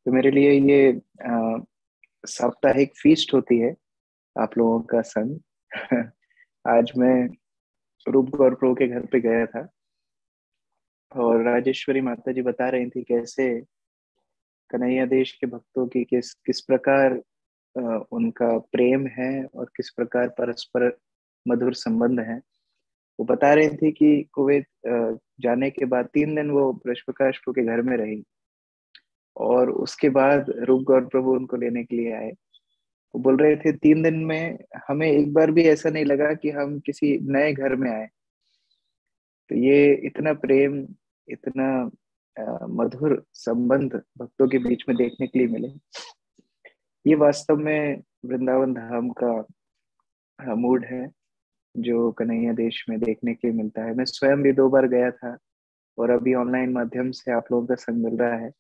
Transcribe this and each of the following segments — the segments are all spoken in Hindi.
तो मेरे लिए ये साप्ताहिक फीस्ट होती है आप लोगों का संग। आज मैं रूप गौर प्रभु के घर पे गया था और राजेश्वरी माता जी बता रही थी कैसे कन्हैया देश के भक्तों की किस किस प्रकार उनका प्रेम है और किस प्रकार परस्पर मधुर संबंध है। वो बता रही थी कि कुवैत जाने के बाद 3 दिन वो ब्रज प्रकाश प्रभु के घर में रही और उसके बाद रूप गौर प्रभु उनको लेने के लिए आए। वो बोल रहे थे 3 दिन में हमें एक बार भी ऐसा नहीं लगा कि हम किसी नए घर में आए। तो ये इतना प्रेम, इतना मधुर संबंध भक्तों के बीच में देखने के लिए मिले। ये वास्तव में वृंदावन धाम का मूड है जो कन्हैया देश में देखने के लिए मिलता है। मैं स्वयं भी 2 बार गया था और अभी ऑनलाइन माध्यम से आप लोगों का संग मिल रहा है।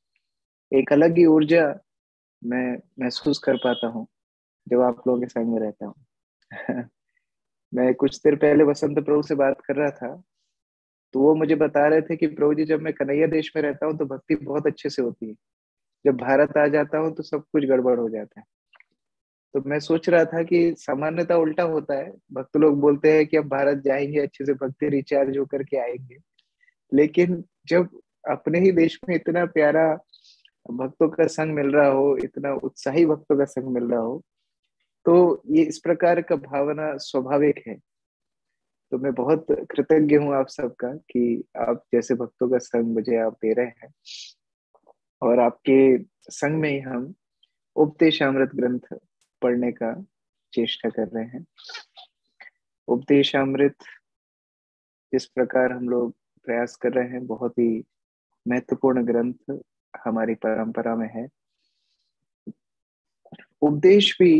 एक अलग ही ऊर्जा मैं महसूस कर पाता हूँ जब आप लोगों के संग में रहता हूँ। मैं कुछ देर पहले वसंत प्रभु से बात कर रहा था तो वो मुझे बता रहे थे कि प्रभु जी जब मैं कन्हैया देश में रहता हूँ तो भक्ति बहुत अच्छे से होती है, जब भारत आ जाता हूँ तो सब कुछ गड़बड़ हो जाता है। तो मैं सोच रहा था कि सामान्यतः उल्टा होता है, भक्त लोग बोलते हैं कि अब भारत जाएंगे अच्छे से भक्ति रिचार्ज होकर के आएंगे, लेकिन जब अपने ही देश में इतना प्यारा भक्तों का संग मिल रहा हो, इतना उत्साही भक्तों का संग मिल रहा हो, तो ये इस प्रकार का भावना स्वाभाविक है। तो मैं बहुत कृतज्ञ हूँ आप सबका कि आप जैसे भक्तों का संग मुझे आप दे रहे हैं और आपके संग में ही हम उपदेशामृत ग्रंथ पढ़ने का चेष्टा कर रहे हैं। उपदेशामृत जिस प्रकार हम लोग प्रयास कर रहे हैं, बहुत ही महत्वपूर्ण ग्रंथ हमारी परंपरा में है। उपदेश भी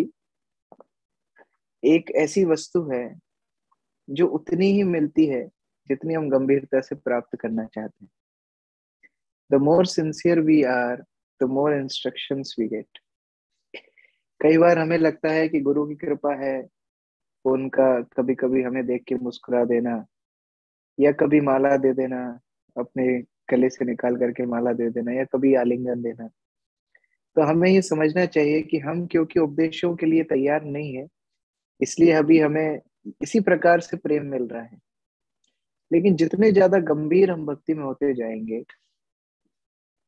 एक ऐसी वस्तु है जो उतनी ही मिलती है जितनी हम गंभीरता से प्राप्त करना चाहते हैं। The more sincere we are, the more instructions we get. कई बार हमें लगता है कि गुरु की कृपा है, उनका कभी कभी हमें देख के मुस्कुरा देना या कभी माला दे देना, अपने गले से निकाल करके माला दे देना या कभी आलिंगन देना। तो हमें ये समझना चाहिए कि हम क्योंकि उपदेशों के लिए तैयार नहीं है, इसलिए अभी हमें इसी प्रकार से प्रेम मिल रहा है। लेकिन जितने ज्यादा गंभीर हम भक्ति में होते जाएंगे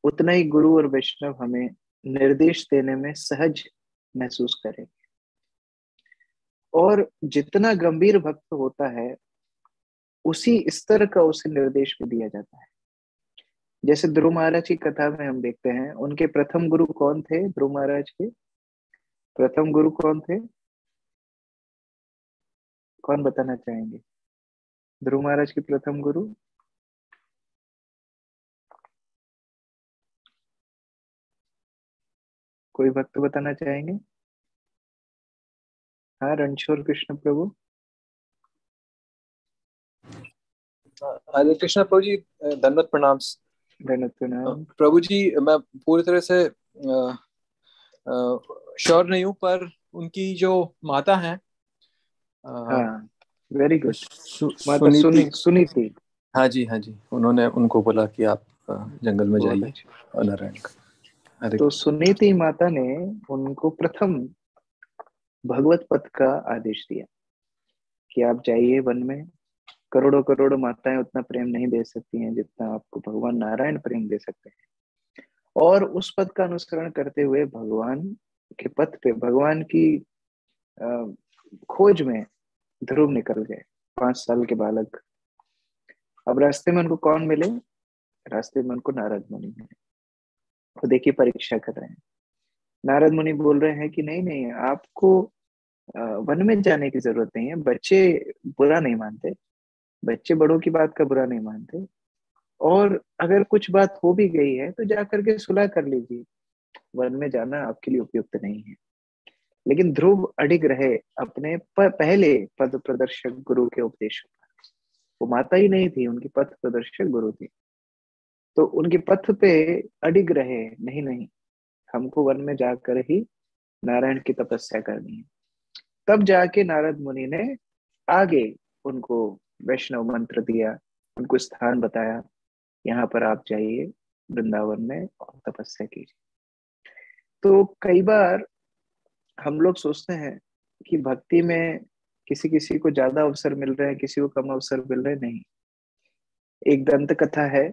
उतना ही गुरु और वैष्णव हमें निर्देश देने में सहज महसूस करेंगे। और जितना गंभीर भक्त होता है उसी स्तर का उसे निर्देश भी दिया जाता है। जैसे ध्रुव महाराज की कथा में हम देखते हैं, उनके प्रथम गुरु कौन थे? ध्रुव महाराज के प्रथम गुरु कौन थे? कौन बताना चाहेंगे? ध्रुव महाराज के प्रथम गुरु कोई भक्त बताना चाहेंगे? हाँ, रणछोड़ कृष्ण प्रभु। हरे कृष्णा प्रभु जी, धन्यवाद प्रणाम। प्रभु जी, मैं पूरी तरह से श्योर नहीं हूँ, पर उनकी जो माता है, हाँ, वेरी गुड। माता सुनीति। सुनीति। हाँ जी, हाँ जी, उन्होंने उनको बोला कि आप जंगल में बहुत जाइए अच्छा। नारायण का। हरे तो कृष्ण। सुनीति माता ने उनको प्रथम भगवत पथ का आदेश दिया कि आप जाइए वन में। करोड़ों करोड़ों माताएं उतना प्रेम नहीं दे सकती हैं जितना आपको भगवान नारायण प्रेम दे सकते हैं। और उस पथ का अनुसरण करते हुए भगवान के पथ पे, भगवान की अ, खोज में ध्रुव निकल गए, 5 साल के बालक। अब रास्ते में उनको कौन मिले? रास्ते में उनको नारद मुनि मिले। तो देखिए, परीक्षा कर रहे हैं। नारद मुनि बोल रहे हैं कि नहीं नहीं, आपको वन में जाने की जरूरत नहीं है। बच्चे बुरा नहीं मानते, बच्चे बड़ों की बात का बुरा नहीं मानते, और अगर कुछ बात हो भी गई है तो जा करके सुलह कर लीजिए। वन में जाना आपके लिए उपयुक्त नहीं है। लेकिन ध्रुव अडिग रहे अपने पहले पद प्रदर्शक गुरु के उपदेश पर। वो माता ही नहीं थी, उनकी पथ प्रदर्शक गुरु थी। तो उनके पथ पे अडिग रहे, नहीं नहीं, हमको वन में जाकर ही नारायण की तपस्या करनी है। तब जाके नारद मुनि ने आगे उनको वैष्णव मंत्र दिया, उनको स्थान बताया, यहाँ पर आप जाइए वृंदावन में और तपस्या कीजिए। तो कई बार हम लोग सोचते हैं कि भक्ति में किसी किसी को ज्यादा अवसर मिल रहे हैं, किसी को कम अवसर मिल रहे नहीं। एक दंत कथा है।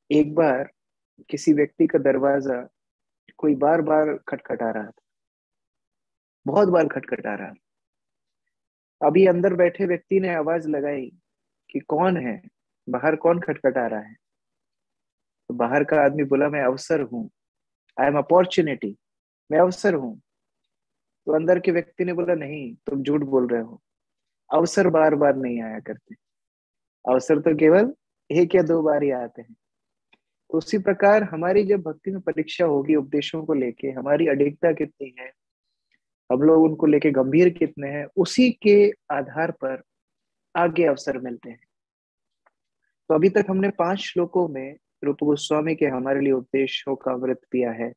एक बार किसी व्यक्ति का दरवाजा कोई बार बार खटखटा रहा था, बहुत बार खटखटा रहा था। अभी अंदर बैठे व्यक्ति ने आवाज लगाई कि कौन है, बाहर कौन खटखटा रहा है। तो बाहर का आदमी बोला, मैं अवसर हूँ, आई एम अपॉर्चुनिटी, मैं अवसर हूँ। तो अंदर के व्यक्ति ने बोला, नहीं तुम झूठ बोल रहे हो, अवसर बार बार नहीं आया करते, अवसर तो केवल एक या दो बार ही आते हैं। तो उसी प्रकार हमारी जब भक्ति में परीक्षा होगी, उपदेशों को लेके हमारी अडिगता कितनी है, हम लोग उनको लेके गंभीर कितने हैं, उसी के आधार पर आगे अवसर मिलते हैं। तो अभी तक हमने 5 श्लोकों में रूप गोस्वामी के हमारे लिए उपदेशों का अमृत पिया है,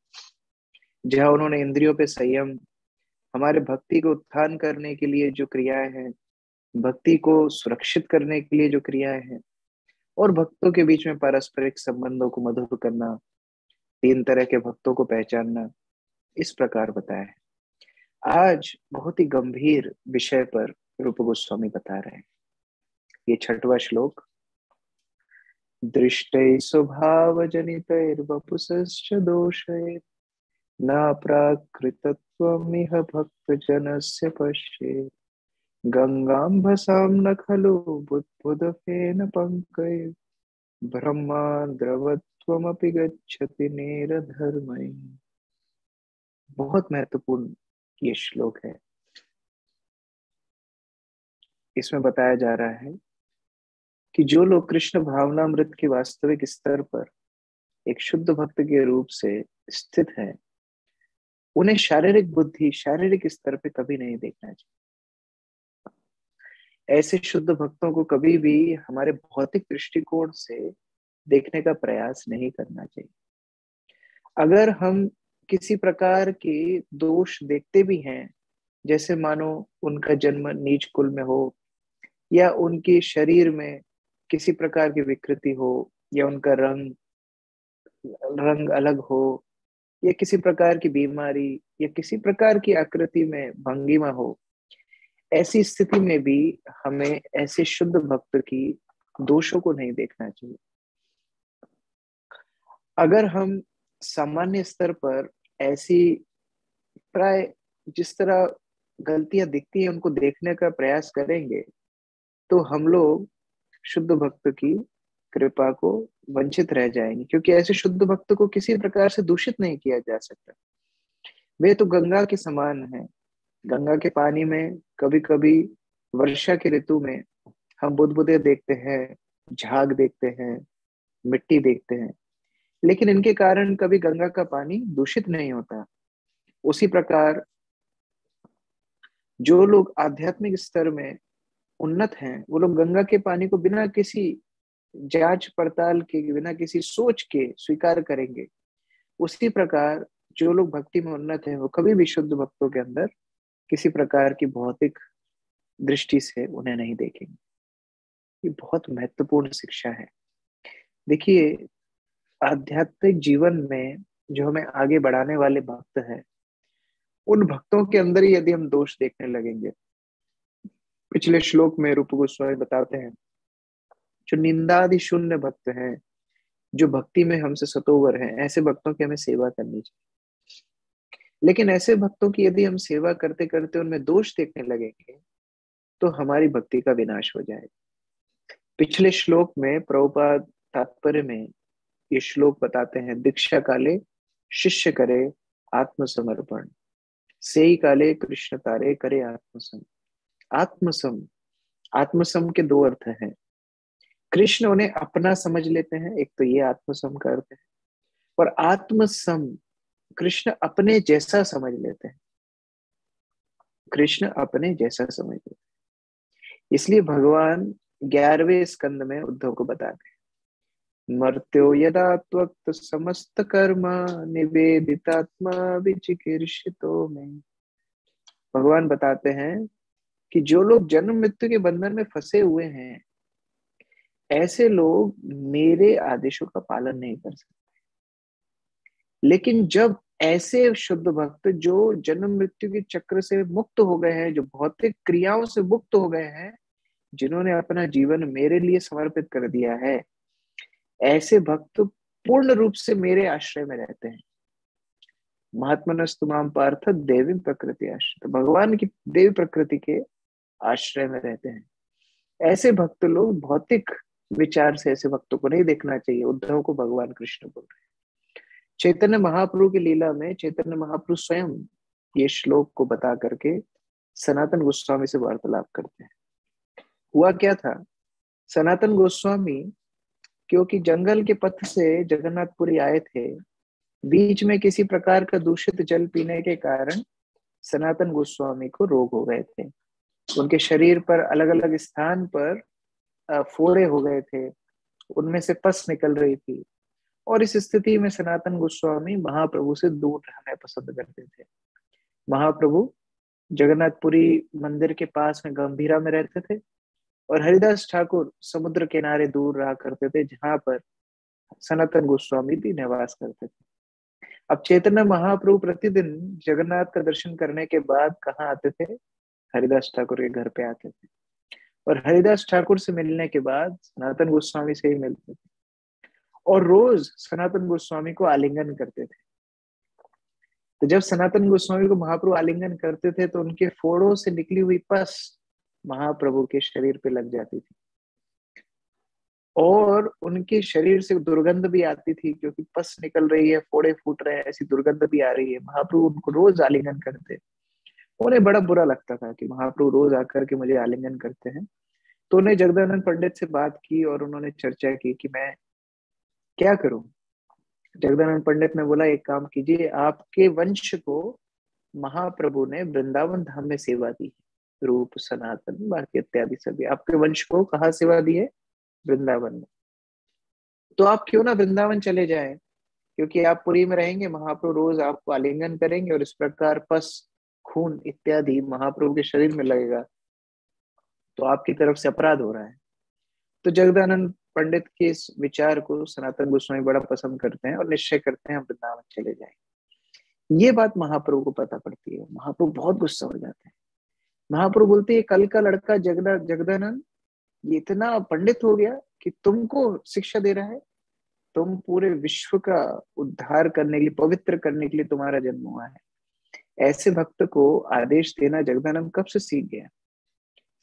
जहां उन्होंने इंद्रियों पे संयम, हमारे भक्ति को उत्थान करने के लिए जो क्रियाएं हैं, भक्ति को सुरक्षित करने के लिए जो क्रियाएं हैं, और भक्तों के बीच में पारस्परिक संबंधों को मधुर करना, 3 तरह के भक्तों को पहचानना, इस प्रकार बताया है। आज बहुत ही गंभीर विषय पर रूप गोस्वामी बता रहे हैं। ये 6वां श्लोक। दृष्टै स्वभाव जनितैर्वपुषश्च दोषैर् न प्राकृतत्वमिह भक्त जनस्य पश्येत् गंगाम्भसां न खलु बुद्बुदफेन पंकैः ब्रह्मा द्रवत्वमपि गच्छति नेरधर्मै। बहुत महत्वपूर्ण ये श्लोक है। इसमें बताया जा रहा है कि जो लोग कृष्ण भावनामृत के वास्तविक स्तर पर एक शुद्ध भक्त के रूप से स्थित है, उन्हें शारीरिक बुद्धि, शारीरिक स्तर पे कभी नहीं देखना चाहिए। ऐसे शुद्ध भक्तों को कभी भी हमारे भौतिक दृष्टिकोण से देखने का प्रयास नहीं करना चाहिए। अगर हम किसी प्रकार के दोष देखते भी हैं, जैसे मानो उनका जन्म नीच कुल में हो, या उनके शरीर में किसी प्रकार की विकृति हो, या उनका रंग रंग अलग हो, या किसी प्रकार की बीमारी, या किसी प्रकार की आकृति में भंगिमा हो, ऐसी स्थिति में भी हमें ऐसे शुद्ध भक्त की दोषों को नहीं देखना चाहिए। अगर हम सामान्य स्तर पर ऐसी प्राय जिस तरह गलतियां दिखती है उनको देखने का प्रयास करेंगे, तो हम लोग शुद्ध भक्त की कृपा को वंचित रह जाएंगे, क्योंकि ऐसे शुद्ध भक्त को किसी प्रकार से दूषित नहीं किया जा सकता। वे तो गंगा के समान है। गंगा के पानी में कभी कभी वर्षा के ऋतु में हम बुदबुदे देखते हैं, झाग देखते हैं, मिट्टी देखते हैं, लेकिन इनके कारण कभी गंगा का पानी दूषित नहीं होता। उसी प्रकार जो लोग आध्यात्मिक स्तर में उन्नत हैं, वो लोग गंगा के पानी को बिना किसी जांच पड़ताल के, बिना किसी सोच के स्वीकार करेंगे। उसी प्रकार जो लोग भक्ति में उन्नत हैं, वो कभी भी शुद्ध भक्तों के अंदर किसी प्रकार की भौतिक दृष्टि से उन्हें नहीं देखेंगे। ये बहुत महत्वपूर्ण शिक्षा है। देखिए, आध्यात्मिक जीवन में जो हमें आगे बढ़ाने वाले भक्त हैं, उन भक्तों के अंदर ही यदि हम दोष देखने लगेंगे, पिछले श्लोक में रूप गोस्वामी बताते हैं, जो निंदादि शून्य भक्त हैं, जो भक्ति में हमसे सतोवर हैं, ऐसे भक्तों की हमें सेवा करनी चाहिए। लेकिन ऐसे भक्तों की यदि हम सेवा करते करते उनमें दोष देखने लगेंगे, तो हमारी भक्ति का विनाश हो जाएगा। पिछले श्लोक में प्रभुपाद तात्पर्य में ये श्लोक बताते हैं, दीक्षा काले शिष्य करे आत्मसमर्पण, सेई काले कृष्ण तारे करे आत्मसम। आत्मसम, आत्मसम के 2 अर्थ हैं। कृष्ण उन्हें अपना समझ लेते हैं, एक तो ये आत्मसम का अर्थ है, और आत्मसम कृष्ण अपने जैसा समझ लेते हैं। कृष्ण अपने जैसा समझ लेते हैं। इसलिए भगवान 11वें स्कंद में उद्धव को बताते हैं, मर्त्यो यदा त्वक्त समस्त कर्म निवेदितात्मा विचिकीर्षितो में। भगवान बताते हैं कि जो लोग जन्म मृत्यु के बंधन में फंसे हुए हैं, ऐसे लोग मेरे आदेशों का पालन नहीं कर सकते। लेकिन जब ऐसे शुद्ध भक्त जो जन्म मृत्यु के चक्र से मुक्त हो गए हैं, जो भौतिक क्रियाओं से मुक्त हो गए हैं, जिन्होंने अपना जीवन मेरे लिए समर्पित कर दिया है, ऐसे भक्त पूर्ण रूप से मेरे आश्रय में रहते हैं। महात्मनस्तु माम पार्थ देवी प्रकृति आश्रित, भगवान की देवी प्रकृति के आश्रय में रहते हैं। ऐसे भक्त लोग भौतिक विचार से ऐसे भक्तों को नहीं देखना चाहिए। उद्धव को भगवान कृष्ण बोल रहे हैं। चैतन्य महाप्रभु की लीला में चैतन्य महाप्रभु स्वयं ये श्लोक को बता करके सनातन गोस्वामी से वार्तालाप करते हैं। हुआ क्या था, सनातन गोस्वामी क्योंकि जंगल के पथ से जगन्नाथपुरी आए थे, बीच में किसी प्रकार का दूषित जल पीने के कारण सनातन गोस्वामी को रोग हो गए थे। उनके शरीर पर अलग अलग स्थान पर फोड़े हो गए थे, उनमें से पस निकल रही थी, और इस स्थिति में सनातन गोस्वामी महाप्रभु से दूर रहना पसंद करते थे। महाप्रभु जगन्नाथपुरी मंदिर के पास में गंभीरा में रहते थे, और हरिदास ठाकुर समुद्र किनारे दूर रहा करते थे, जहां पर सनातन गोस्वामी भी निवास करते थे। अब चैतन्य महाप्रभु प्रतिदिन जगन्नाथ का दर्शन करने के बाद कहाँ आते थे, हरिदास ठाकुर के घर पे आते थे, और हरिदास ठाकुर से मिलने के बाद सनातन गोस्वामी से ही मिलते थे, और रोज सनातन गोस्वामी को आलिंगन करते थे। तो जब सनातन गोस्वामी को महाप्रभु आलिंगन करते थे तो उनके फोड़ों से निकली हुई पस महाप्रभु के शरीर पे लग जाती थी, और उनके शरीर से दुर्गंध भी आती थी, क्योंकि पस निकल रही है, फोड़े फूट रहे हैं, ऐसी दुर्गंध भी आ रही है। महाप्रभु उनको रोज आलिंगन करते, उन्हें बड़ा बुरा लगता था कि महाप्रभु रोज आकर के मुझे आलिंगन करते हैं। तो उन्हें जगदानंद पंडित से बात की और उन्होंने चर्चा की कि मैं क्या करूं। जगदानंद पंडित ने बोला, एक काम कीजिए, आपके वंश को महाप्रभु ने वृंदावन धाम में सेवा दी है, रूप सनातन बाकी इत्यादि सभी आपके वंश को कहाँ सेवा दी है, वृंदावन में। तो आप क्यों ना वृंदावन चले जाएं, क्योंकि आप पुरी में रहेंगे, महाप्रभु रोज आपको आलिंगन करेंगे, और इस प्रकार पस खून इत्यादि महाप्रभु के शरीर में लगेगा, तो आपकी तरफ से अपराध हो रहा है। तो जगदानंद पंडित के इस विचार को सनातन गोस्वामी बड़ा पसंद करते हैं और निश्चय करते हैं हम वृंदावन चले जाएंगे। ये बात महाप्रभु को पता पड़ती है, महाप्रभु बहुत गुस्सा हो जाते हैं। महाप्रभु बोलते हैं, कल का लड़का जगदानंद ये इतना पंडित हो गया कि तुमको शिक्षा दे रहा है, तुम पूरे विश्व का उद्धार करने के लिए, पवित्र करने के लिए तुम्हारा जन्म हुआ है। ऐसे भक्त को आदेश देना जगदानंद कब से सीख गया।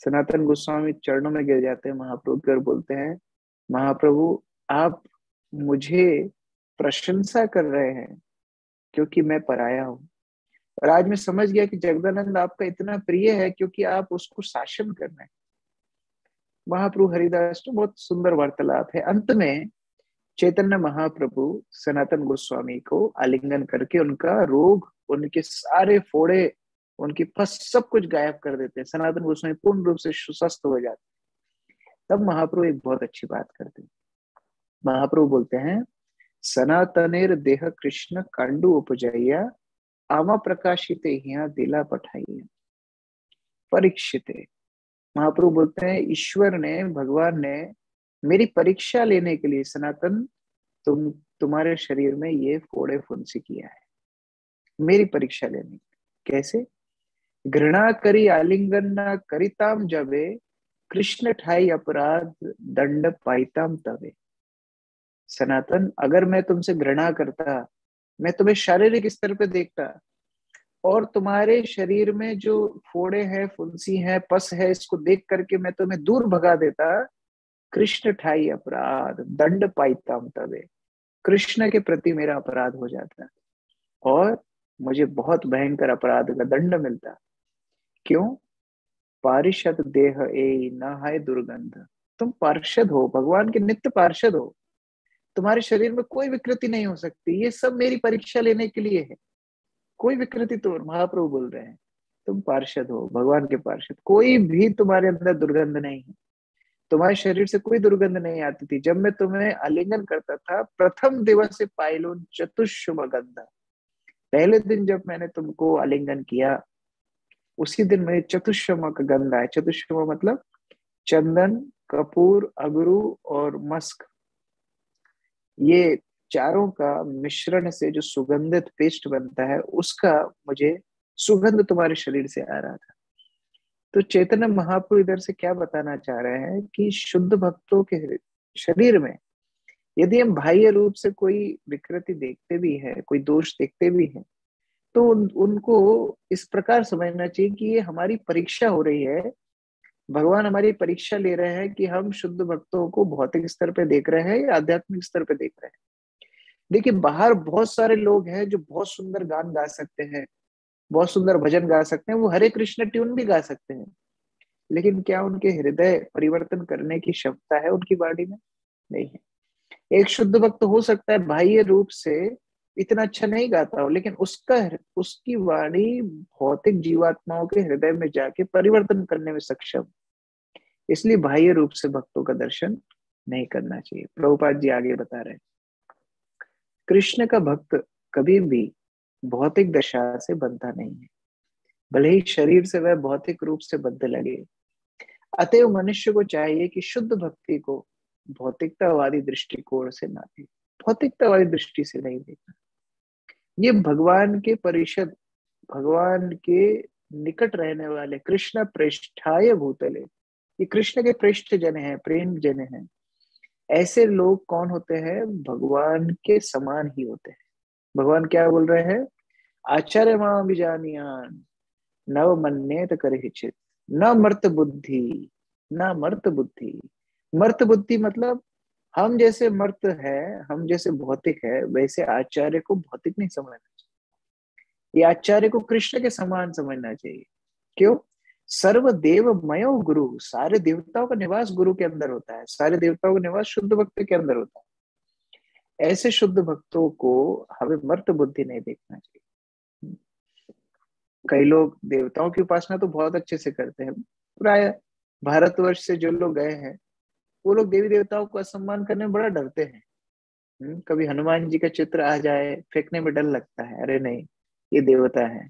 सनातन गोस्वामी चरणों में गिर जाते हैं महाप्रभु के और बोलते हैं, महाप्रभु आप मुझे प्रशंसा कर रहे हैं क्योंकि मैं पराया हूं, और आज मैं समझ गया कि जगदानंद आपका इतना प्रिय है क्योंकि आप उसको शासन कर रहे हैं। महाप्रभु हरिदास तो बहुत सुंदर वार्तालाप है। अंत में चैतन्य महाप्रभु सनातन गोस्वामी को आलिंगन करके उनका रोग, उनके सारे फोड़े, उनकी पस सब कुछ गायब कर देते हैं। सनातन गोस्वामी पूर्ण रूप से स्वस्थ हो जाते हैं। तब महाप्रभु एक बहुत अच्छी बात करते हैं। महाप्रभु बोलते हैं, सनातनेर देह कृष्ण कांडू उपजैया आमा प्रकाशिते हिया दिला पठाइया परीक्षिते। महाप्रभु बोलते हैं, ईश्वर ने, भगवान ने मेरी परीक्षा लेने के लिए सनातन तुम्हारे शरीर में ये फोड़े फुंसी किया है, मेरी परीक्षा लेने। कैसे? घृणा करी आलिंगन न करिताम जबे कृष्ण ठाई अपराध दंड पाइताम तवे। सनातन, अगर मैं तुमसे घृणा करता, मैं तुम्हें शारीरिक स्तर पे देखता, और तुम्हारे शरीर में जो फोड़े हैं, फुंसी है, पस है, इसको देख करके मैं तुम्हें दूर भगा देता, कृष्ण ठाई अपराध दंड पाइताम तवे, कृष्ण के प्रति मेरा अपराध हो जाता और मुझे बहुत भयंकर अपराध का दंड मिलता। क्यों? पारिषद देह ए न हाय दुर्गंध। तुम पार्षद हो, भगवान के नित्य पार्षद हो, तुम्हारे शरीर में कोई विकृति नहीं हो सकती। ये सब मेरी परीक्षा लेने के लिए है, कोई विकृति। तो महाप्रभु बोल रहे हैं, तुम पार्षद हो, भगवान के पार्षद, कोई भी तुम्हारे अंदर दुर्गंध नहीं है, तुम्हारे शरीर से कोई दुर्गंध नहीं आती थी। जब मैं तुम्हें आलिंगन करता था, प्रथम दिवस से पाइलोन चतुष्षुम गंधा, पहले दिन जब मैंने तुमको आलिंगन किया, उसी दिन मेरे चतुष्षम का गंध आया। चतुष्षम मतलब चंदन, कपूर, अगरू और मस्क, ये चारों का मिश्रण से जो सुगंधित पेस्ट बनता है, उसका मुझे सुगंध तुम्हारे शरीर से आ रहा था। तो चैतन्य महाप्रभु इधर से क्या बताना चाह रहे हैं कि शुद्ध भक्तों के शरीर में यदि हम बाह्य रूप से कोई विकृति देखते भी है, कोई दोष देखते भी हैं, तो उनको इस प्रकार समझना चाहिए कि ये हमारी परीक्षा हो रही है। भगवान हमारी परीक्षा ले रहे हैं कि हम शुद्ध भक्तों को भौतिक स्तर पे देख रहे हैं या आध्यात्मिक स्तर पे देख रहे हैं। देखिए, बाहर बहुत सारे लोग हैं जो बहुत सुंदर गान गा सकते हैं, बहुत सुंदर भजन गा सकते हैं, वो हरे कृष्ण ट्यून भी गा सकते हैं, लेकिन क्या उनके हृदय परिवर्तन करने की क्षमता है उनकी वाणी में? नहीं है। एक शुद्ध भक्त हो सकता है बाह्य रूप से इतना अच्छा नहीं गाता हो, लेकिन उसकी वाणी भौतिक जीवात्माओं के हृदय में जाके परिवर्तन करने में सक्षम। इसलिए बाह्य रूप से भक्तों का दर्शन नहीं करना चाहिए। प्रभुपाद जी आगे बता रहे हैं, कृष्ण का भक्त कभी भी भौतिक दशा से बंधा नहीं है, भले ही शरीर से वह भौतिक रूप से बद्ध लगे। अतएव मनुष्य को चाहिए कि शुद्ध भक्ति को भौतिकतावादी दृष्टिकोण से ना देखे, भौतिकतावादी दृष्टि से नहीं देखना। ये भगवान के परिषद, भगवान के निकट रहने वाले कृष्ण पृष्ठाय भूतले, ये कृष्ण के पृष्ठ जन हैं, प्रेम जन हैं। ऐसे लोग कौन होते हैं? भगवान के समान ही होते हैं। भगवान क्या बोल रहे हैं? आचार्य मां विजानियान नव मन्येत करहिचित न मर्त बुद्धि, न मर्त बुद्धि। मर्त बुद्धि मतलब हम जैसे मर्त है, हम जैसे भौतिक है, वैसे आचार्य को भौतिक नहीं समझना चाहिए। ये आचार्य को कृष्ण के समान समझना चाहिए। क्यों? सर्वदेव मयो गुरु, सारे देवताओं का निवास गुरु के अंदर होता है, सारे देवताओं का निवास शुद्ध भक्त के अंदर होता है। ऐसे शुद्ध भक्तों को हमें मर्त बुद्धि नहीं देखना चाहिए। कई लोग देवताओं की उपासना तो बहुत अच्छे से करते हैं, प्राय भारतवर्ष से जो लोग गए हैं वो लोग देवी देवताओं को असम्मान करने में बड़ा डरते हैं। कभी हनुमान जी का चित्र आ जाए, फेंकने में डर लगता है, अरे नहीं ये देवता है।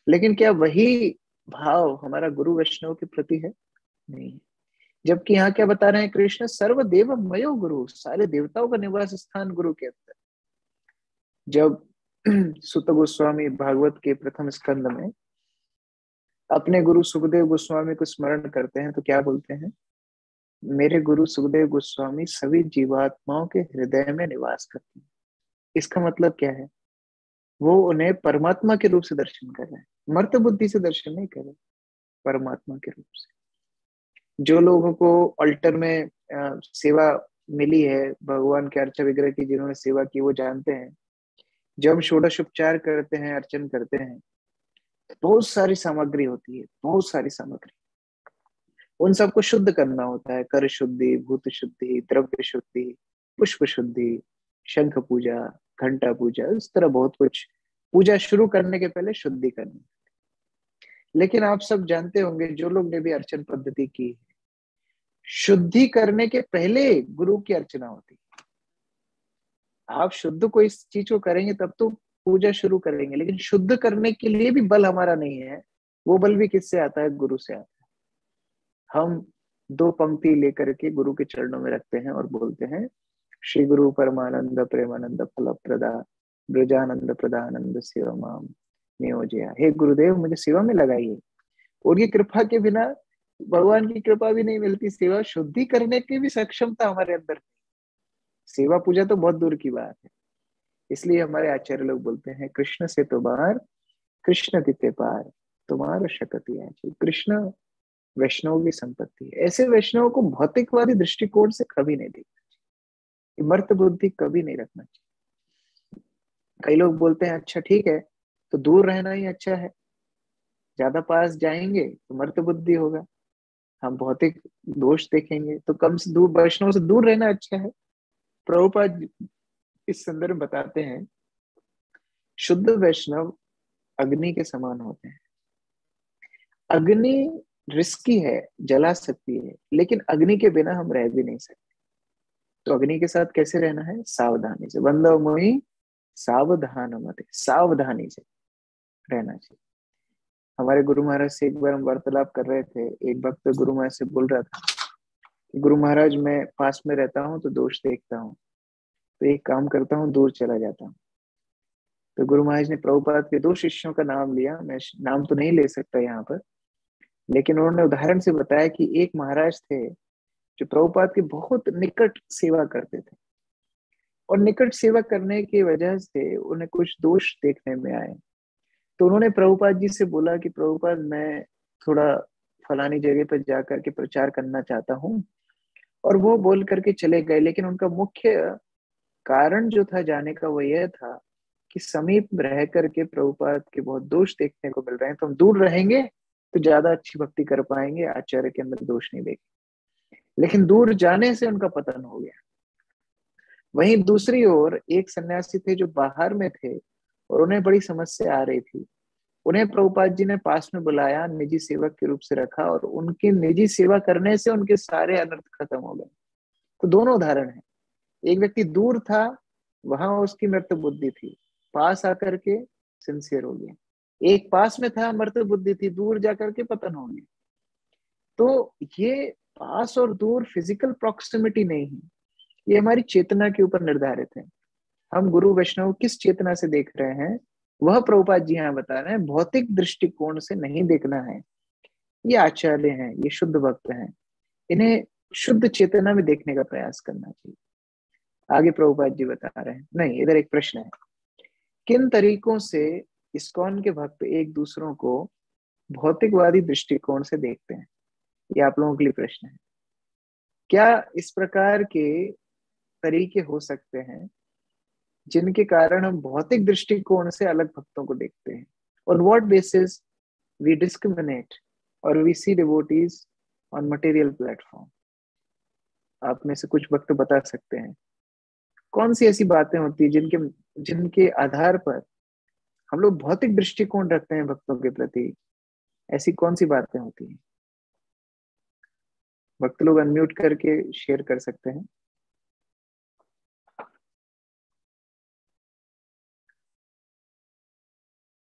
लेकिन क्या वही भाव हमारा गुरु वैष्णव के प्रति है? नहीं। जबकि यहाँ क्या बता रहे हैं कृष्ण? सर्वदेव मयो गुरु, सारे देवताओं का निवास स्थान गुरु के अंदर। जब सुत गोस्वामी भागवत के प्रथम स्कंद में अपने गुरु सुखदेव गोस्वामी को स्मरण करते हैं तो क्या बोलते हैं? मेरे गुरु सुखदेव गोस्वामी सभी जीवात्माओं के हृदय में निवास करते हैं। इसका मतलब क्या है? वो उन्हें परमात्मा के रूप से दर्शन कर रहे हैं, मर्त बुद्धि से दर्शन नहीं कर रहे, परमात्मा के रूप से। जो लोगों को अल्टर में सेवा मिली है भगवान के अर्चा विग्रह की, जिन्होंने सेवा की, वो जानते हैं जब हम षोडशोपचार करते हैं, अर्चन करते हैं, तो बहुत सारी सामग्री होती है, बहुत सारी सामग्री। उन सबको शुद्ध करना होता है, कर शुद्धि, भूत शुद्धि, द्रव्य शुद्धि, पुष्प शुद्धि, शंख पूजा, घंटा पूजा, इस तरह बहुत कुछ पूजा शुरू करने के पहले शुद्धि करनी। लेकिन आप सब जानते होंगे, जो लोग ने भी अर्चन पद्धति की, शुद्धि करने के पहले गुरु की अर्चना होती है। आप शुद्ध को इस चीज को करेंगे तब तो पूजा शुरू करेंगे, लेकिन शुद्ध करने के लिए भी बल हमारा नहीं है। वो बल भी किससे आता है? गुरु से आता है। हम दो पंक्ति लेकर के गुरु के चरणों में रखते हैं और बोलते हैं, श्री गुरु परमानंद प्रेमानंद फल प्रदा ब्रजानंद प्रदानंद सेवा माम नियोजया। हे गुरुदेव, मुझे सेवा में लगाइए। उनकी कृपा के बिना, भगवान की कृपा भी नहीं मिलती, सेवा शुद्धि करने की भी सक्षमता हमारे अंदर नहीं। सेवा पूजा तो बहुत दूर की बात है। इसलिए हमारे आचार्य लोग बोलते हैं, कृष्ण से तो बार कृष्ण तिते पार तुम्हारा शकति है। कृष्ण वैष्णव की संपत्ति है। ऐसे वैष्णव को भौतिकवादी दृष्टिकोण से कभी नहीं देखना चाहिए, मर्त बुद्धि कभी नहीं रखना चाहिए। कई लोग बोलते हैं, अच्छा ठीक है, तो दूर रहना ही अच्छा है, ज्यादा पास जाएंगे तो मर्त बुद्धि होगा, हम भौतिक दोष देखेंगे, तो कम से दूर, वैष्णव से दूर रहना अच्छा है। प्रभुपाद इस संदर्भ में बताते हैं, शुद्ध वैष्णव अग्नि के समान होते हैं। अग्नि रिस्की है, जला सकती है, लेकिन अग्नि के बिना हम रह भी नहीं सकते। तो अग्नि के साथ कैसे रहना है? सावधानी से। बंधव मोहि सावधान मते, सावधानी से रहना चाहिए। हमारे गुरु महाराज से एक बार हम वार्तालाप कर रहे थे, एक भक्त गुरु महाराज से बोल रहा था कि गुरु महाराज, मैं पास में रहता हूँ तो दोष देखता हूँ, तो एक काम करता हूँ, दूर चला जाता हूँ। तो गुरु महाराज ने प्रभुपाद के 2 शिष्यों का नाम लिया। मैं नाम तो नहीं ले सकता यहाँ पर, लेकिन उन्होंने उदाहरण से बताया कि एक महाराज थे जो प्रभुपाद की बहुत निकट सेवा करते थे, और निकट सेवा करने की वजह से उन्हें कुछ दोष देखने में आए। तो उन्होंने प्रभुपाद जी से बोला कि प्रभुपाद, मैं थोड़ा फलानी जगह पर जा करके प्रचार करना चाहता हूँ। और वो बोल करके चले गए, लेकिन उनका मुख्य कारण जो था जाने का वो यह था कि समीप रह करके प्रभुपाद के बहुत दोष देखने को मिल रहे हैं, तो हम दूर रहेंगे तो ज्यादा अच्छी भक्ति कर पाएंगे, आचार्य के अंदर दोष नहीं देखेंगे। लेकिन दूर जाने से उनका पतन हो गया। वहीं दूसरी ओर एक सन्यासी थे जो बाहर में थे, और उन्हें बड़ी समस्या आ रही थी। उन्हें प्रभुपाद जी ने पास में बुलाया, निजी सेवक के रूप से रखा, और उनकी निजी सेवा करने से उनके सारे अनर्थ खत्म हो गए। तो दोनों उदाहरण है। एक व्यक्ति दूर था, वहां उसकी मृत बुद्धि थी, पास आकर के सिंसियर हो गया। एक पास में था, मृत बुद्धि थी, दूर जाकर के पतन हो गया। तो ये पास और दूर फिजिकल प्रॉक्सिमिटी नहीं है, ये हमारी चेतना के ऊपर निर्धारित है। हम गुरु वैष्णव किस चेतना से देख रहे हैं, वह प्रभुपाद जी यहाँ बता रहे हैं। भौतिक दृष्टिकोण से नहीं देखना है। ये आचार्य हैं, ये शुद्ध भक्त हैं, इन्हें शुद्ध चेतना में देखने का प्रयास करना चाहिए। आगे प्रभुपाद जी बता रहे हैं, नहीं, इधर एक प्रश्न है, किन तरीकों से इस्कॉन के भक्त एक दूसरों को भौतिकवादी दृष्टिकोण से देखते हैं? ये आप लोगों के लिए प्रश्न है। क्या इस प्रकार के तरीके हो सकते हैं जिनके कारण हम भौतिक दृष्टिकोण से अलग भक्तों को देखते हैं? On what basis we discriminate और we see devotees on material platform? आप में से कुछ भक्त बता सकते हैं कौन सी ऐसी बातें होती है जिनके जिनके आधार पर हम लोग भौतिक दृष्टिकोण रखते हैं भक्तों के प्रति? ऐसी कौन सी बातें होती हैं? भक्त लोग अनम्यूट करके शेयर कर सकते हैं।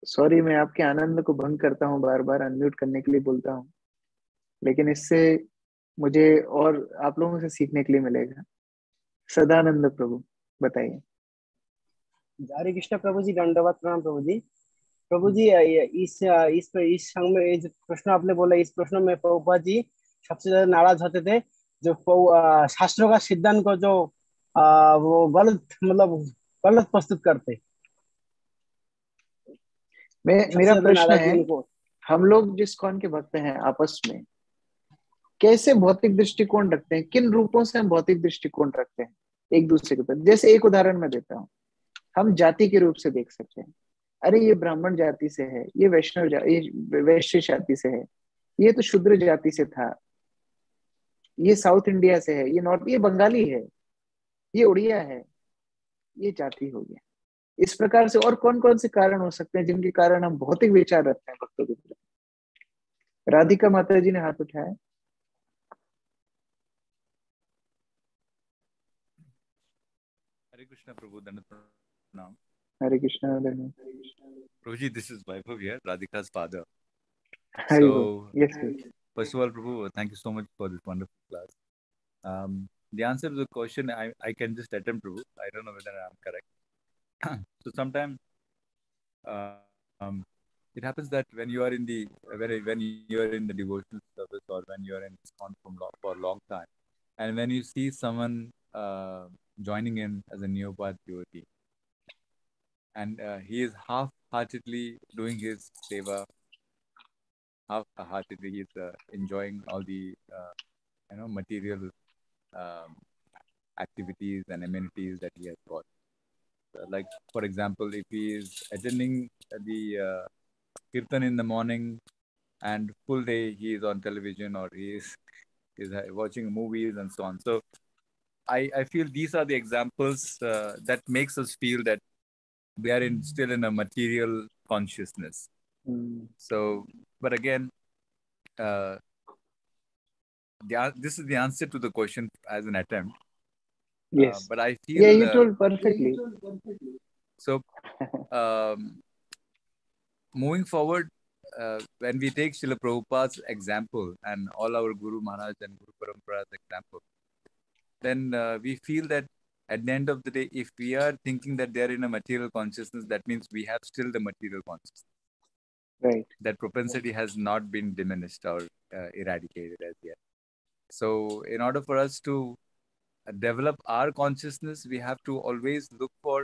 सॉरी, मैं आपके आनंद को भंग करता हूँ, बार बार अनम्यूट करने के लिए बोलता हूँ, लेकिन इससे मुझे और आप लोगों से सीखने के लिए मिलेगा। सदानंद प्रभु, बताइए। हरे कृष्ण प्रभु जी, दंडवत प्रणाम प्रभु जी। प्रभु जी, इस संग में ये जो प्रश्न आपने बोला, इस प्रश्न में प्रभुपाद जी सबसे ज्यादा नाराज होते थे जो शास्त्रों का सिद्धांत को जो वो गलत, मतलब गलत प्रस्तुत करते, सबसे मेरा ज्यादा प्रश्न नाराजगी है, उनको। हम लोग जिस कौन के भक्त हैं आपस में कैसे भौतिक दृष्टिकोण रखते हैं? किन रूपों से हम भौतिक दृष्टिकोण रखते हैं एक दूसरे के प्रति? जैसे एक उदाहरण मैं देता हूँ, हम जाति के रूप से देख सकते हैं। अरे ये ब्राह्मण जाति से है, ये ये वैश्य जाति से है, ये तो शूद्र जाति से था, ये साउथ इंडिया से है, ये नॉर्थ, ये बंगाली है, ये उड़िया है, ये जाति हो गया। इस प्रकार से और कौन कौन से कारण हो सकते हैं जिनके कारण हम भौतिक विचार रखते हैं भक्तों के प्रति? राधिका माता जी ने हाथ उठाया। Hare Krishna Prabhu, Dandavat Pranam. Hare Krishna Hare Prabhuji, this is Vaibhav here, Radhika's father. Hari बोल। So, yes yes. first of all, Prabhu, thank you so much for this wonderful class. The answer to the question, I can just attempt, Prabhu. I don't know whether I'm correct. So, sometimes um, it happens that when you are in the devotional service, or when you are in ISKCON for a long time, and when you see someone joining in as a neophyte devotee, and he is half-heartedly doing his seva, half-heartedly he's enjoying all the material um, activities and amenities that he has got. Like, for example, if he is attending the kirtan in the morning, and full day he is on television, or he is watching movies and so on. So I feel these are the examples that makes us feel that we are still in a material consciousness. So, but again, this is the answer to the question as an attempt. Yes. But I feel. Yeah, you told perfectly. So, moving forward, when we take Srila Prabhupada's example and all our Guru Maharaj and Guru Parampara's example, then we feel that at the end of the day, if we are thinking that they are in a material consciousness, that means we have still the material consciousness. Right. That propensity has not been diminished or eradicated as yet. So in order for us to develop our consciousness, we have to always look for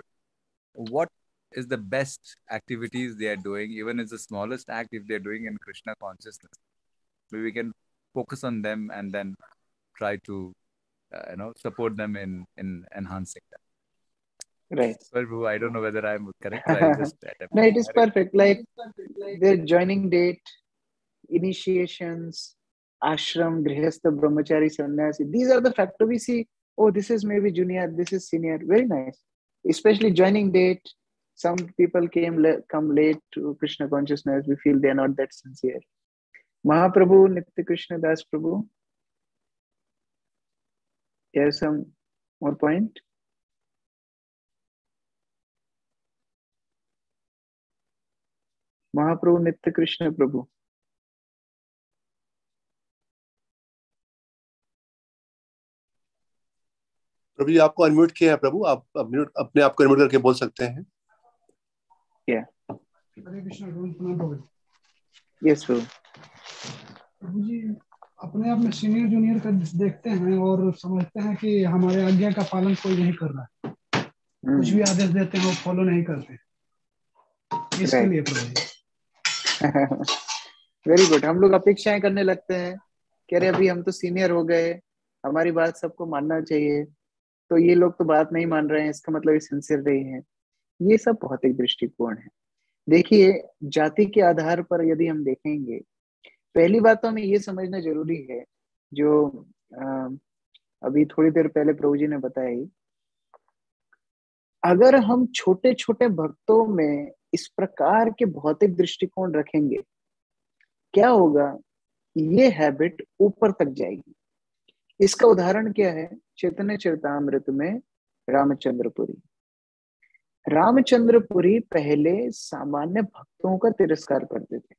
what is the best activities they are doing, even as the smallest act if they're doing in Krishna consciousness. We can focus on them and then try to support them in enhancing that. Right. Well, Prabhu, I don't know whether I'm correct, but I'll just no, it is perfect. Like their joining date, initiations, ashram, grihastha, brahmachari, sannyasi. These are the factors we see. Oh, this is maybe junior, this is senior. Very nice. Especially joining date. Some people come late to Krishna consciousness. We feel they are not that sincere. Mahaprabhu, Nitya Krishna Das Prabhu. You have some more point? महाप्रभु नित्य कृष्ण प्रभु. प्रभु जी आपको अनम्यूट किया है प्रभु, आप अपने आप को अनम्यूट करके बोल सकते हैं. क्या? हरे कृष्ण प्रभु. यस प्रभु. प्रभु जी अपने आप में सीनियर जूनियर का देखते हैं और समझते हैं कि हमारे आज्ञा का पालन कोई नहीं कर रहा है. कुछ भी आदेश देते हैं वो फॉलो नहीं करते. इसके लिए प्रभु जी. Very good. हम लोग अपेक्षाएं करने लगते हैं कि अरे अभी हम तो सीनियर हो गए, हमारी बात सबको मानना चाहिए, तो ये लोग तो बात नहीं मान रहे हैं, इसका मतलब ये सिंसियर नहीं है. ये सब भौतिक दृष्टिकोण है. देखिए, जाति के आधार पर यदि हम देखेंगे, पहली बात तो हमें ये समझना जरूरी है, जो अभी थोड़ी देर पहले प्रभु जी ने बताई, अगर हम छोटे छोटे भक्तों में इस प्रकार के भौतिक दृष्टिकोण रखेंगे, क्या होगा? ये हैबिट ऊपर तक जाएगी. इसका उदाहरण क्या है? चैतन्य चरितामृत में रामचंद्रपुरी. रामचंद्रपुरी पहले सामान्य भक्तों का तिरस्कार करते थे.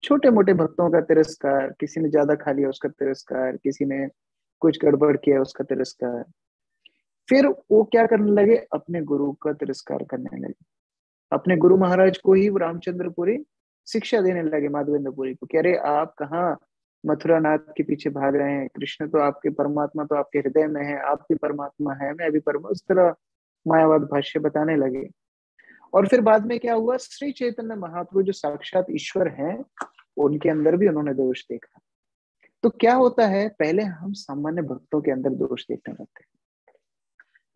छोटे मोटे भक्तों का तिरस्कार, किसी ने ज्यादा खा लिया उसका तिरस्कार, किसी ने कुछ गड़बड़ किया उसका तिरस्कार. फिर वो क्या करने लगे? अपने गुरु का तिरस्कार करने लगे. अपने गुरु महाराज को ही रामचंद्रपुरी शिक्षा देने लगे, माधवेंद्रपुरी को, कह रहे आप कहाँ मथुरा नाथ के पीछे भाग रहे हैं? कृष्ण तो आपके परमात्मा तो आपके हृदय में है, आपकी परमात्मा है, मैं अभी परमात्मा. उस तरह मायावाद भाष्य बताने लगे. और फिर बाद में क्या हुआ? श्री चैतन्य महाप्रभु जो साक्षात ईश्वर हैं, उनके अंदर भी उन्होंने दोष देखा. तो क्या होता है? पहले हम सामान्य भक्तों के अंदर दोष देखने लगते हैं,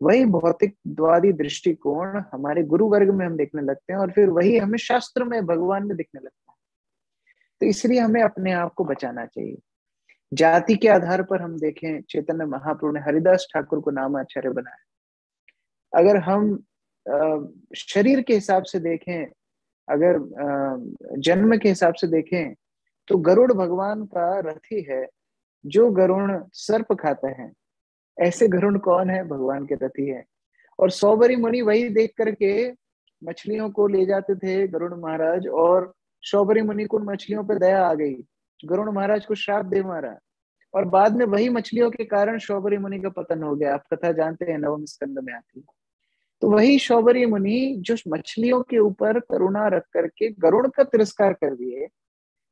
वही भौतिकवादी दृष्टिकोण हमारे गुरु वर्ग में हम देखने लगते हैं, और फिर वही हमें शास्त्र में, भगवान में दिखने लगता है. तो इसलिए हमें अपने आप को बचाना चाहिए. जाति के आधार पर हम देखें, चैतन्य महाप्रभु ने हरिदास ठाकुर को नामाचार्य बनाया. अगर हम शरीर के हिसाब से देखें, अगर जन्म के हिसाब से देखें, तो गरुड़ भगवान का रथी है. जो गरुड़ सर्प खाता है, ऐसे गरुड़ कौन है? भगवान के रथी है. और सौबरी मुनि वही देख करके मछलियों को ले जाते थे गरुड़ महाराज, और सौबरी मुनि को मछलियों पर दया आ गई, गरुड़ महाराज को श्राप दे मारा, और बाद में वही मछलियों के कारण सौबरी मुनि का पतन हो गया. आप कथा जानते हैं, नवम स्कंद में आती है. तो वही सौबरी मुनि जो मछलियों के ऊपर करुणा रख करके गरुड़ का तिरस्कार कर दिए,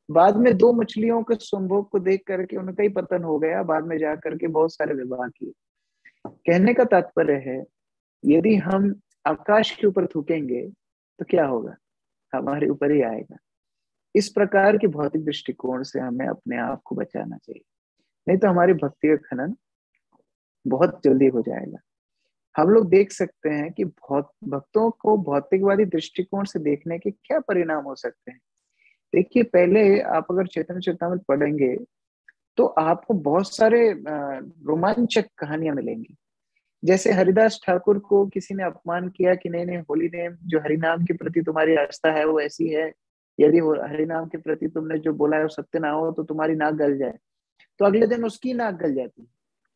बाद में दो मछलियों के संभोग को देख करके उनका ही पतन हो गया. बाद में जाकर के बहुत सारे विवाह किए. कहने का तात्पर्य है, यदि हम आकाश के ऊपर थूकेंगे तो क्या होगा? हमारे ऊपर ही आएगा. इस प्रकार के भौतिक दृष्टिकोण से हमें अपने आप को बचाना चाहिए, नहीं तो हमारी भक्ति का खनन बहुत जल्दी हो जाएगा. हम लोग देख सकते हैं कि भक्तों को भौतिकवादी दृष्टिकोण से देखने के क्या परिणाम हो सकते हैं. देखिए, पहले आप अगर चैतन्य चरितामृत पढ़ेंगे तो आपको बहुत सारे रोमांचक कहानियां मिलेंगी. जैसे हरिदास ठाकुर को किसी ने अपमान किया कि नहीं, होली नेम, जो हरिनाम के प्रति तुम्हारी आस्था है वो ऐसी है, यदि हरिनाम के प्रति तुमने जो बोला है वो सत्य ना हो तो तुम्हारी नाक गल जाए. तो अगले दिन उसकी नाक गल जाती है,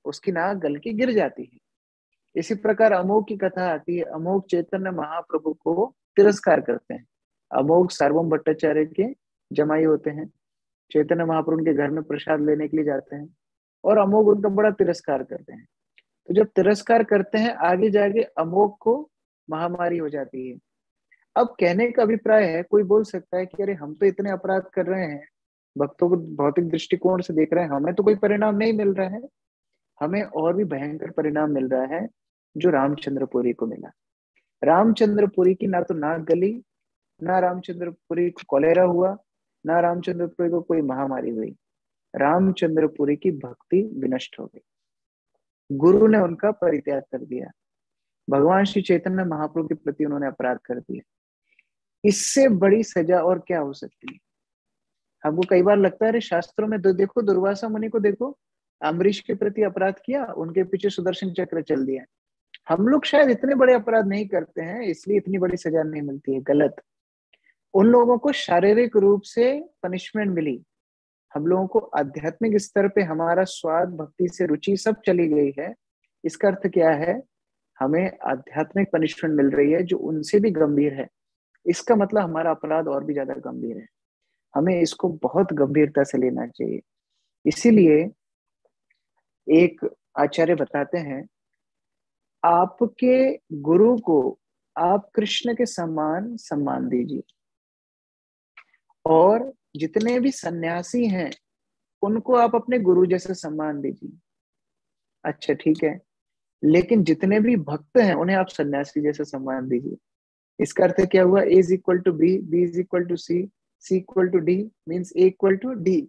उसकी नाक गल के गिर जाती है. इसी प्रकार अमोघ की कथा आती है. अमोघ चैतन्य महाप्रभु को तिरस्कार करते हैं. अमोघ सार्वभौम भट्टाचार्य के जमाई होते हैं. चैतन्य महाप्रभु के घर में प्रसाद लेने के लिए जाते हैं और अमोघ उनका बड़ा तिरस्कार करते हैं. तो जब तिरस्कार करते हैं आगे जाके अमोघ को महामारी हो जाती है। अब कहने का अभिप्राय है, कोई बोल सकता है कि अरे हम तो इतने अपराध कर रहे हैं, भक्तों को भौतिक दृष्टिकोण से देख रहे हैं, हमें तो कोई परिणाम नहीं मिल रहा है। हमें और भी भयंकर परिणाम मिल रहा है जो रामचंद्रपुरी को मिला। रामचंद्रपुरी की ना तो नाक गली, ना रामचंद्रपुरी को कॉलेरा हुआ, ना रामचंद्रपुरी को कोई महामारी हुई। रामचंद्रपुरी की भक्ति विनष्ट हो गई। गुरु ने उनका परित्याग कर दिया। भगवान श्री चैतन्य महाप्रभु के प्रति उन्होंने अपराध कर दिया। इससे बड़ी सजा और क्या हो सकती है? हमको कई बार लगता है अरे शास्त्रों में देखो, दुर्वासा मुनि को देखो, अम्बरीश के प्रति अपराध किया, उनके पीछे सुदर्शन चक्र चल दिया। हम लोग शायद इतने बड़े अपराध नहीं करते हैं, इसलिए इतनी बड़ी सजा नहीं मिलती है। गलत। उन लोगों को शारीरिक रूप से पनिशमेंट मिली, हम लोगों को आध्यात्मिक स्तर पे हमारा स्वाद, भक्ति से रुचि सब चली गई है। इसका अर्थ क्या है? हमें आध्यात्मिक पनिशमेंट मिल रही है जो उनसे भी गंभीर है। इसका मतलब हमारा अपराध और भी ज्यादा गंभीर है। हमें इसको बहुत गंभीरता से लेना चाहिए। इसीलिए एक आचार्य बताते हैं, आपके गुरु को आप कृष्ण के समान सम्मान दीजिए, और जितने भी सन्यासी हैं उनको आप अपने गुरु जैसे सम्मान दीजिए। अच्छा ठीक है, लेकिन जितने भी भक्त हैं उन्हें आप सन्यासी जैसे सम्मान दीजिए। इसका अर्थ क्या हुआ? A is equal to B, B is equal to C, C equal to D, means A equal to D।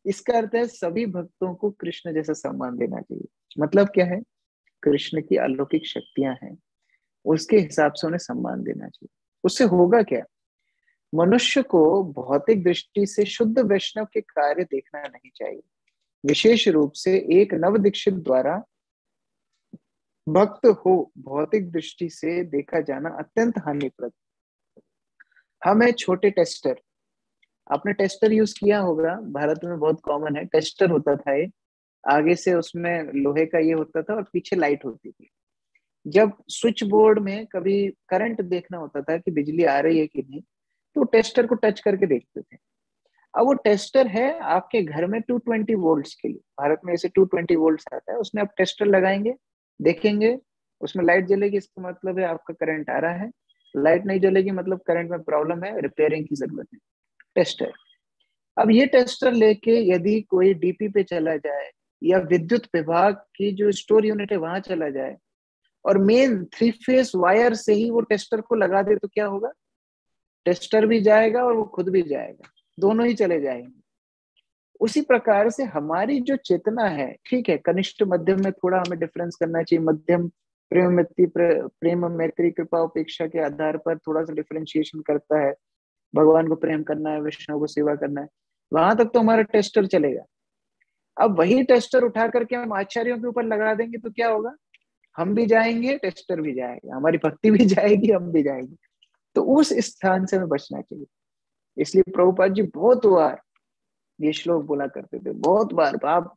इसका अर्थ है सभी भक्तों को कृष्ण जैसा सम्मान देना चाहिए। मतलब क्या है? कृष्ण की अलौकिक शक्तियां हैं, उसके हिसाब से उन्हें सम्मान देना चाहिए। उससे होगा क्या? मनुष्य को भौतिक दृष्टि से शुद्ध वैष्णव के कार्य देखना नहीं चाहिए। विशेष रूप से एक नव दीक्षित द्वारा भक्त हो भौतिक दृष्टि से देखा जाना अत्यंत हानिप्रद। हमें छोटे टेस्टर, आपने टेस्टर यूज किया होगा, भारत में बहुत कॉमन है। टेस्टर होता था ये, आगे से उसमें लोहे का ये होता था और पीछे लाइट होती थी। जब स्विच बोर्ड में कभी करंट देखना होता था कि बिजली आ रही है कि नहीं, तो टेस्टर को टच करके देखते थे। अब वो टेस्टर है आपके घर में 220 वोल्ट्स के लिए। भारत में ऐसे 220 वोल्ट्स आता है, उसमें आप टेस्टर लगाएंगे, देखेंगे, उसमें लाइट जलेगी, इसका मतलब है आपका करंट आ रहा है। लाइट नहीं जलेगी मतलब करंट में प्रॉब्लम है, रिपेयरिंग की जरूरत है। टेस्टर। अब ये टेस्टर लेके यदि कोई डीपी पे चला जाए या विद्युत विभाग की जो स्टोर यूनिट है वहां चला जाए और मेन 3 फेस वायर से ही वो टेस्टर को लगा दे, तो क्या होगा? टेस्टर भी जाएगा और वो खुद भी जाएगा, दोनों ही चले जाएंगे। उसी प्रकार से हमारी जो चेतना है, ठीक है, कनिष्ठ मध्यम में थोड़ा हमें डिफरेंस करना चाहिए। मध्यम प्रेम मैत्री कृपा उपेक्षा के आधार पर थोड़ा सा डिफरेंशिएशन करता है। भगवान को प्रेम करना है, विष्णु को सेवा करना है, वहां तक तो हमारा टेस्टर चलेगा। अब वही टेस्टर उठा करके हम आचार्यों के ऊपर लगा देंगे तो क्या होगा? हम भी जाएंगे, टेस्टर भी जाएगा, हमारी भक्ति भी जाएगी, हम भी जाएंगे। तो उस स्थान से हमें बचना चाहिए। इसलिए प्रभुपाद जी बहुत बार ये श्लोक बोला करते थे, बहुत बार। आप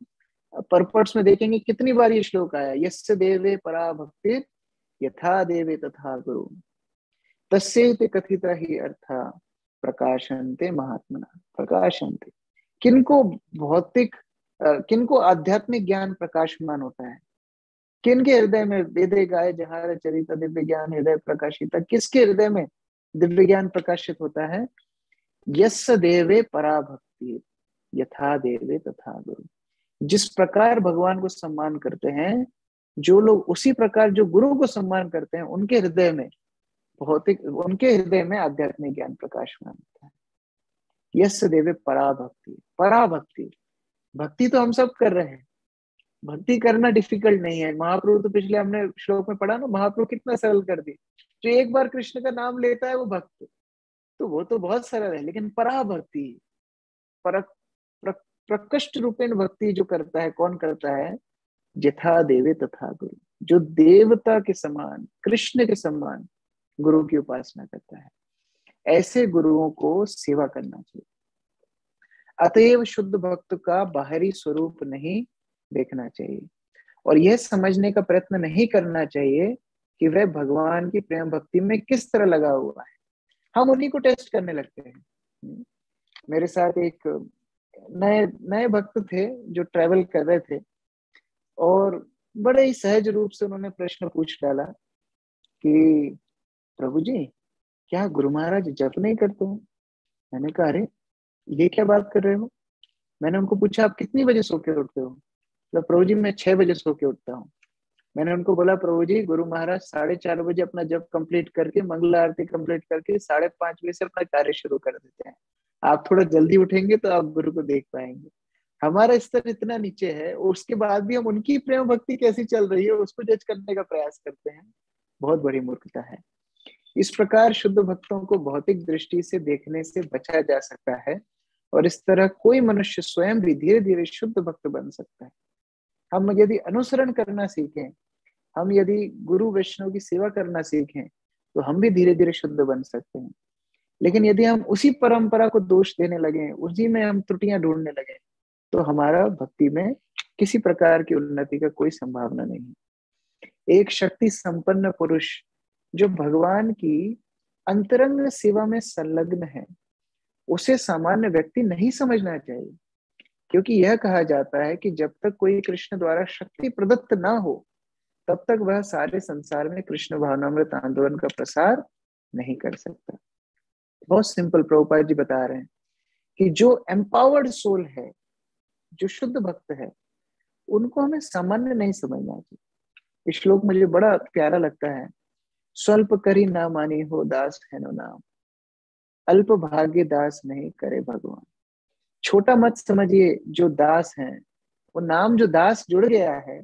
पर्पट्स में देखेंगे कितनी बार ये श्लोक आया, यस्य देवे परा भक्ति यथा देवे तथा गुरु तस्यैते कथिता ही अर्था प्रकाशन्ते महात्मना। प्रकाशन्ते, किनको भौतिक किनको आध्यात्मिक ज्ञान प्रकाशमान होता है? किनके हृदय में वेदे गाय जहार चरित दिव्य ज्ञान हृदय प्रकाशिता, किसके हृदय में दिव्य ज्ञान प्रकाशित होता है? यस्य देवे परा भक्ति यथा देवे तथा गुरु। जिस प्रकार भगवान को सम्मान करते हैं जो लोग, उसी प्रकार जो गुरु को सम्मान करते हैं उनके हृदय में भौतिक, उनके हृदय में आध्यात्मिक ज्ञान प्रकाशमान होता है। यस्य देवे परा भक्ति। परा भक्ति, भक्ति तो हम सब कर रहे हैं, भक्ति करना डिफिकल्ट नहीं है। महाप्रभु तो पिछले हमने श्लोक में पढ़ा ना, महाप्रभु कितना सरल कर दी। जो एक बार कृष्ण का नाम लेता है वो भक्त, तो वो तो बहुत सरल है। लेकिन परा भक्ति, प्रकृष्ट रूपेण भक्ति जो करता है, कौन करता है? यथा देवे तथा गुरु, जो देवता के समान, कृष्ण के समान गुरु की उपासना करता है। ऐसे गुरुओं को सेवा करना चाहिए। अतएव शुद्ध भक्त का बाहरी स्वरूप नहीं देखना चाहिए और यह समझने का प्रयत्न नहीं करना चाहिए कि वह भगवान की प्रेम भक्ति में किस तरह लगा हुआ है। हम उन्हीं को टेस्ट करने लगते हैं। मेरे साथ एक नए भक्त थे जो ट्रैवल कर रहे थे और बड़े ही सहज रूप से उन्होंने प्रश्न पूछ डाला कि प्रभु जी, क्या गुरु महाराज जप नहीं करते हैं? मैंने कहा अरे ये क्या बात कर रहे हो? मैंने उनको पूछा आप कितनी बजे सो के उठते हो? मतलब प्रभु जी मैं 6 बजे सो के उठता हूँ। मैंने उनको बोला प्रभु जी, गुरु महाराज 4:30 बजे अपना जप कंप्लीट करके, मंगल आरती कंप्लीट करके 5:30 बजे से अपना कार्य शुरू कर देते हैं। आप थोड़ा जल्दी उठेंगे तो आप गुरु को देख पाएंगे। हमारा स्तर इतना नीचे है, उसके बाद भी हम उनकी प्रेम भक्ति कैसी चल रही है उसको जज करने का प्रयास करते हैं। बहुत बड़ी मूर्खता है। इस प्रकार शुद्ध भक्तों को भौतिक दृष्टि से देखने से बचा जा सकता है, और इस तरह कोई मनुष्य स्वयं भी धीरे धीरे शुद्ध भक्त बन सकता है। हम यदि अनुसरण करना सीखें, हम यदि गुरु वैष्णव की सेवा करना सीखें, तो हम भी धीरे धीरे शुद्ध बन सकते हैं। लेकिन यदि हम उसी परंपरा को दोष देने लगे, उसी में हम त्रुटियां ढूंढने लगे, तो हमारा भक्ति में किसी प्रकार की उन्नति का कोई संभावना नहीं है। एक शक्ति संपन्न पुरुष जो भगवान की अंतरंग सेवा में संलग्न है, उसे सामान्य व्यक्ति नहीं समझना चाहिए, क्योंकि यह कहा जाता है कि जब तक कोई कृष्ण द्वारा शक्ति प्रदत्त ना हो, तब तक वह सारे संसार में कृष्ण भावनामृत आंदोलन का प्रसार नहीं कर सकता। बहुत सिंपल प्रभुपाद जी बता रहे हैं कि जो एम्पावर्ड सोल है, जो शुद्ध भक्त है, उनको हमें सामान्य नहीं समझना चाहिए। ये श्लोक मुझे बड़ा प्यारा लगता है। स्वल्प करी ना मानी हो दास है नो नाम, अल्प भाग्य दास नहीं करे भगवान। छोटा मत समझिए जो दास हैं, वो नाम जो दास जुड़ गया है,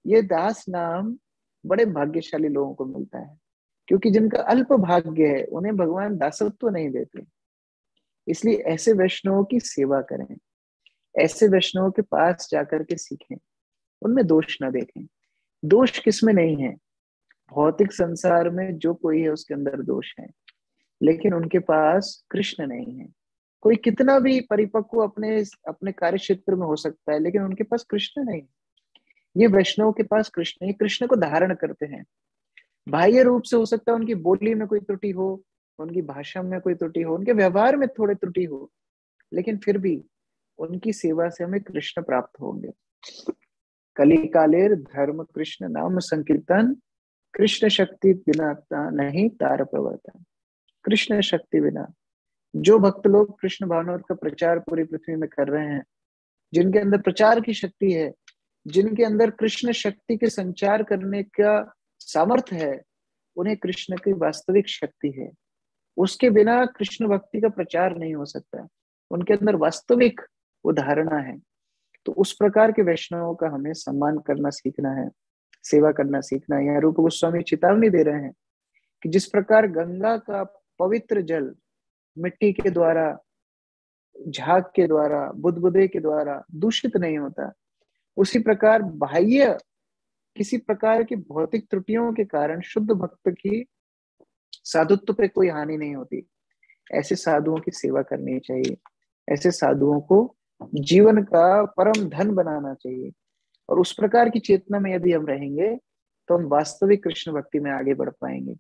ये दास नाम बड़े भाग्यशाली लोगों को मिलता है, क्योंकि जिनका अल्प भाग्य है उन्हें भगवान दासत्व नहीं देते। इसलिए ऐसे वैष्णवों की सेवा करें, ऐसे वैष्णवों के पास जाकर के सीखें, उनमें दोष ना देखें। दोष किसमें नहीं है? भौतिक संसार में जो कोई है उसके अंदर दोष है, लेकिन उनके पास कृष्ण नहीं है। कोई कितना भी परिपक्व अपने अपने कार्य क्षेत्र में हो सकता है, लेकिन उनके पास कृष्ण नहीं है। ये वैष्णव के पास कृष्ण, ये कृष्ण को धारण करते हैं। बाह्य रूप से हो सकता है उनकी बोली में कोई त्रुटि हो, उनकी भाषा में कोई त्रुटि हो, उनके व्यवहार में थोड़ी त्रुटि हो, लेकिन फिर भी उनकी सेवा से हमें कृष्ण प्राप्त होंगे। कली कालेर धर्म कृष्ण नाम संकीर्तन, कृष्ण शक्ति बिना नहीं तार प्रवर्तन। कृष्ण शक्ति बिना जो भक्त लोग कृष्ण भावनामृत का प्रचार पूरी पृथ्वी में कर रहे हैं, जिनके अंदर प्रचार की शक्ति है, जिनके अंदर कृष्ण शक्ति के संचार करने का सामर्थ्य है, उन्हें कृष्ण की वास्तविक शक्ति है। उसके बिना कृष्ण भक्ति का प्रचार नहीं हो सकता। उनके अंदर वास्तविक वो धारणा है। तो उस प्रकार के वैष्णवों का हमें सम्मान करना सीखना है, सेवा करना सीखना है। यहाँ रूप गोस्वामी चेतावनी दे रहे हैं कि जिस प्रकार गंगा का पवित्र जल मिट्टी के द्वारा, झाग के द्वारा, बुदबुदे के द्वारा दूषित नहीं होता, उसी प्रकार बाह्य किसी प्रकार की भौतिक त्रुटियों के कारण शुद्ध भक्त की साधुत्व पे कोई हानि नहीं होती। ऐसे साधुओं की सेवा करनी चाहिए, ऐसे साधुओं को जीवन का परम धन बनाना चाहिए। और उस प्रकार की चेतना में यदि हम रहेंगे तो हम वास्तविक कृष्ण भक्ति में आगे बढ़ पाएंगे।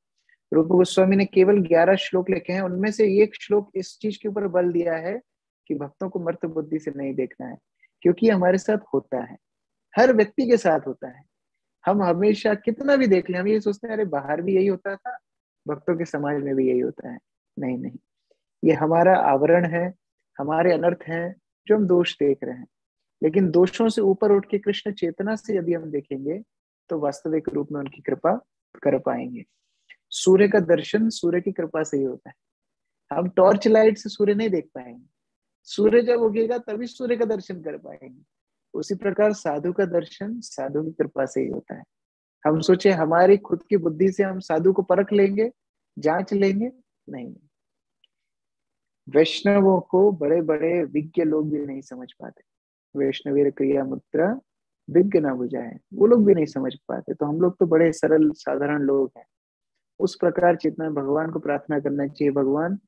रूप गोस्वामी ने केवल 11 श्लोक लिखे हैं, उनमें से एक श्लोक इस चीज के ऊपर बल दिया है कि भक्तों को मर्त बुद्धि से नहीं देखना है, क्योंकि हमारे साथ होता है, हर व्यक्ति के साथ होता है। हम हमेशा कितना भी देख लें, हम ये सोचते हैं अरे बाहर भी यही होता था, भक्तों के समाज में भी यही होता है। नहीं नहीं, ये हमारा आवरण है, हमारे अनर्थ हैं जो हम दोष देख रहे हैं। लेकिन दोषों से ऊपर उठ के कृष्ण चेतना से यदि हम देखेंगे तो वास्तविक रूप में उनकी कृपा कर पाएंगे। सूर्य का दर्शन सूर्य की कृपा से ही होता है। हम टॉर्च लाइट से सूर्य नहीं देख पाएंगे, सूर्य जब उगेगा तभी सूर्य का दर्शन कर पाएंगे। उसी प्रकार साधु का दर्शन साधु की कृपा से ही होता है। हम सोचे हमारी खुद की बुद्धि से हम साधु को परख लेंगे, जांच लेंगे, नहीं। वैष्णवों को बड़े बड़े विज्ञ लोग भी नहीं समझ पाते। वैष्णवीर क्रिया मुद्रा विज्ञ ना बुझाए, वो लोग भी नहीं समझ पाते। तो हम लोग तो बड़े सरल साधारण लोग हैं। उस प्रकार चेतना भगवान को प्रार्थना करना चाहिए, भगवान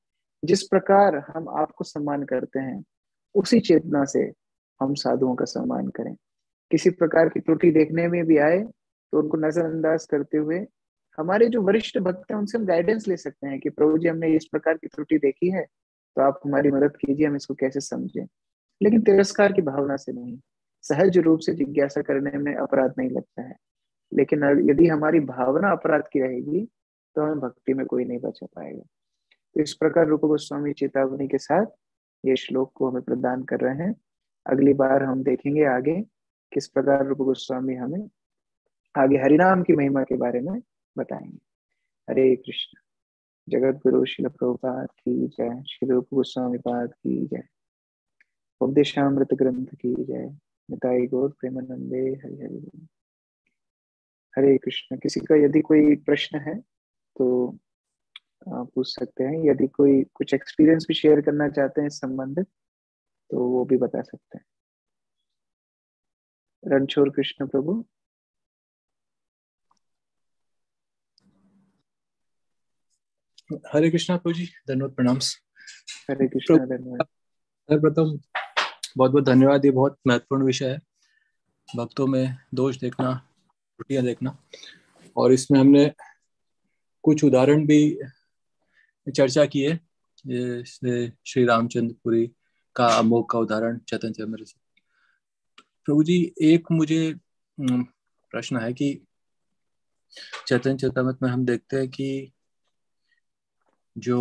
जिस प्रकार हम आपको सम्मान करते हैं उसी चेतना से हम साधुओं का सम्मान करें। किसी प्रकार की त्रुटि देखने में भी आए तो उनको नजरअंदाज करते हुए हमारे जो वरिष्ठ भक्त हैं उनसे हम गाइडेंस ले सकते हैं कि प्रभु जी हमने इस प्रकार की त्रुटि देखी है, तो आप हमारी मदद कीजिए, हम इसको कैसे समझें। लेकिन तिरस्कार की भावना से नहीं, सहज रूप से जिज्ञासा करने में अपराध नहीं लगता है। लेकिन यदि हमारी भावना अपराध की रहेगी तो हमें भक्ति में कोई नहीं बचा पाएगा। तो इस प्रकार रूप गोस्वामी चेतावनी के साथ ये श्लोक को हमें प्रदान कर रहे हैं। अगली बार हम देखेंगे आगे किस प्रकार रूप गोस्वामी हमें आगे हरिनाम की महिमा के बारे में बताएंगे। हरे कृष्ण। जगत गुरु श्रील प्रभुपाद की जय। श्री रूप गोस्वामी पाद की जय। उपदेशामृत ग्रंथ की जय। निताई गौर प्रेमानंदे हरि हरि बोल। हरे कृष्ण। किसी का यदि कोई प्रश्न है तो पूछ सकते हैं। यदि कोई कुछ एक्सपीरियंस भी शेयर करना चाहते हैं संबंधित तो वो भी बता सकते हैं। रणछोड़ कृष्ण प्रभु। हरे कृष्णा प्रभु जी, धन्यवाद, प्रणाम। हरे कृष्णा। धन्यवाद। सर्वप्रथम बहुत बहुत धन्यवाद। ये बहुत महत्वपूर्ण विषय है, भक्तों में दोष देखना, त्रुटियां देखना, और इसमें हमने कुछ उदाहरण भी चर्चा की है। जैसे श्री रामचंद्रपुरी का अमोघ का उदाहरण चैतन्य चरितामृत से। प्रभु जी, एक मुझे प्रश्न है कि चैतन्य चरितामृत में हम देखते हैं कि जो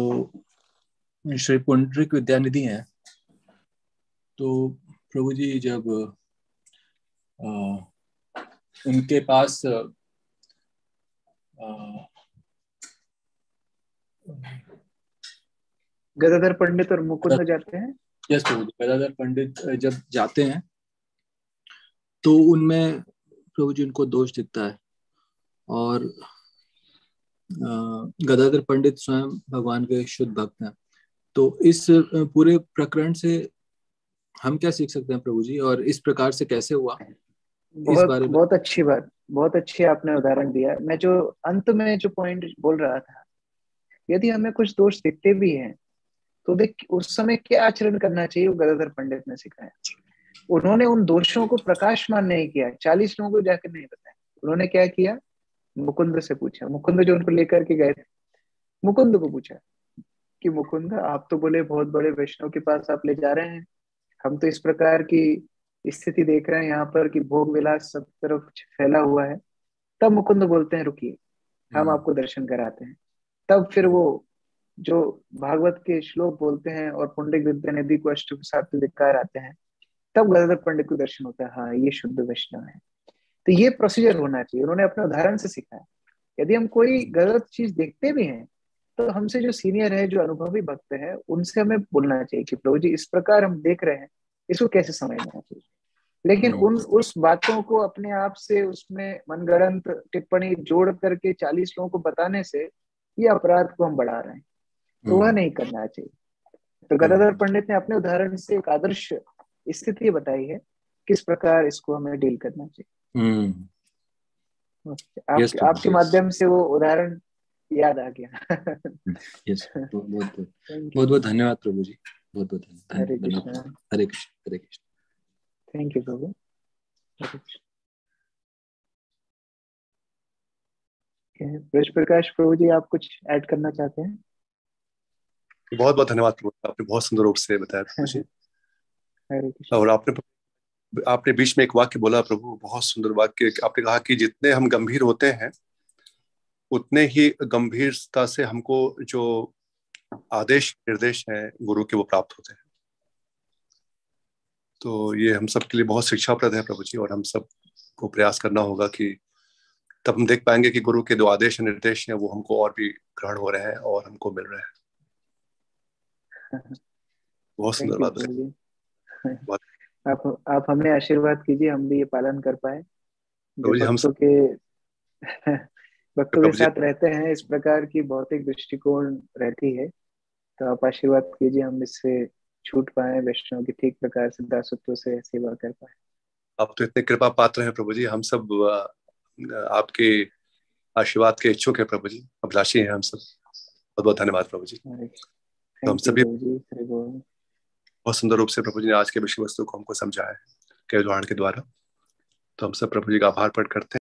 श्री पुंडरीक विद्यानिधि हैं, तो प्रभु जी जब उनके पास गदाधर पंडित और मुकुंद जाते हैं। यस प्रभु जी, गदाधर पंडित जब जाते हैं तो उनमें प्रभु जी उनको दोष दिखता है, और गदाधर पंडित स्वयं भगवान के शुद्ध भक्त हैं। तो इस पूरे प्रकरण से हम क्या सीख सकते हैं प्रभु जी, और इस प्रकार से कैसे हुआ, इस बारे में? बहुत अच्छी बात, बहुत अच्छी आपने उदाहरण दिया। मैं जो अंत में जो पॉइंट बोल रहा था, यदि हमें कुछ दोष दिखते भी हैं तो देख उस समय क्या आचरण करना चाहिए, वो गदाधर पंडित ने सिखाया। उन्होंने उन दोषों को प्रकाशमान नहीं किया, 40 लोगों को जाकर नहीं बताया। उन्होंने क्या किया, मुकुंद से पूछा। मुकुंद जो उनको लेकर के गए थे, मुकुंद को पूछा कि मुकुंद, आप तो बोले बहुत बड़े वैष्णव के पास आप ले जा रहे हैं, हम तो इस प्रकार की स्थिति देख रहे हैं यहाँ पर कि भोग विलास सब तरफ फैला हुआ है। तब मुकुंद बोलते हैं रुकिए, हम आपको दर्शन कराते हैं। तब फिर वो जो भागवत के श्लोक बोलते हैं और पुंडरीक विद्यानिधि को अष्ट सात धिक्कार आते हैं, तब गदाधर पंडित को दर्शन होता है, हाँ ये शुद्ध वैष्णव है। तो ये प्रोसीजर होना चाहिए, उन्होंने अपने उदाहरण से सिखाया। यदि हम कोई गलत चीज देखते भी हैं तो हमसे जो सीनियर है, जो अनुभवी भक्त है, उनसे हमें बोलना चाहिए कि प्रभु जी इस प्रकार हम देख रहे हैं, इसको कैसे समझना चाहिए। लेकिन उस बातों को अपने आप से उसमें मनगढ़ंत टिप्पणी जोड़ करके 40 लोगों को बताने से ये अपराध को हम बढ़ा रहे हैं, तो वह नहीं करना चाहिए। तो गदाधर पंडित ने अपने उदाहरण से एक आदर्श स्थिति बताई है किस प्रकार इसको हमें डील करना चाहिए। आपके माध्यम से वो उदाहरण याद आ गया। यस, बहुत बहुत धन्यवाद प्रभु जी, बहुत बहुत धन्यवाद। हरे कृष्ण। हरे कृष्ण। हरे कृष्ण। थैंक यू प्रभु। ब्रज प्रकाश प्रभु जी, आप कुछ ऐड करना चाहते हैं? बहुत बहुत धन्यवाद प्रभु, आपने बहुत सुंदर रूप से बताया प्रभु जी। हरे कृष्ण। और आपने बीच में एक वाक्य बोला प्रभु, बहुत सुंदर वाक्य। आपने कहा कि जितने हम गंभीर होते हैं उतने ही गंभीरता से हमको जो आदेश निर्देश हैं गुरु के वो प्राप्त होते हैं। तो ये हम सब के लिए बहुत शिक्षाप्रद है प्रभु जी, और हम सब को प्रयास करना होगा कि तब हम देख पाएंगे कि गुरु के जो आदेश निर्देश हैं वो हमको और भी ग्रहण हो रहे हैं और हमको मिल रहे हैं। बहुत सुंदर बात। आप हमें आशीर्वाद कीजिए, हम भी ये पालन कर पाए। भक्तों के साथ रहते हैं, इस प्रकार की भौतिक दृष्टिकोण रहती है, तो आप आशीर्वाद कीजिए हम इससे छूट पाए, वैष्णव की ठीक प्रकार से दासत्व से सेवा कर पाए। आप तो इतने कृपा पात्र हैं प्रभु जी, हम सब आपके आशीर्वाद के इच्छुक है प्रभु जी, अभिलाषी हैं हम सब। बहुत बहुत धन्यवाद प्रभु जी। तो हम सभी बहुत सुंदर रूप से प्रभु जी ने आज के विषय वस्तु को हमको समझाया है के उदाहरण के द्वारा। तो हम सब प्रभु जी का आभार प्रकट करते हैं।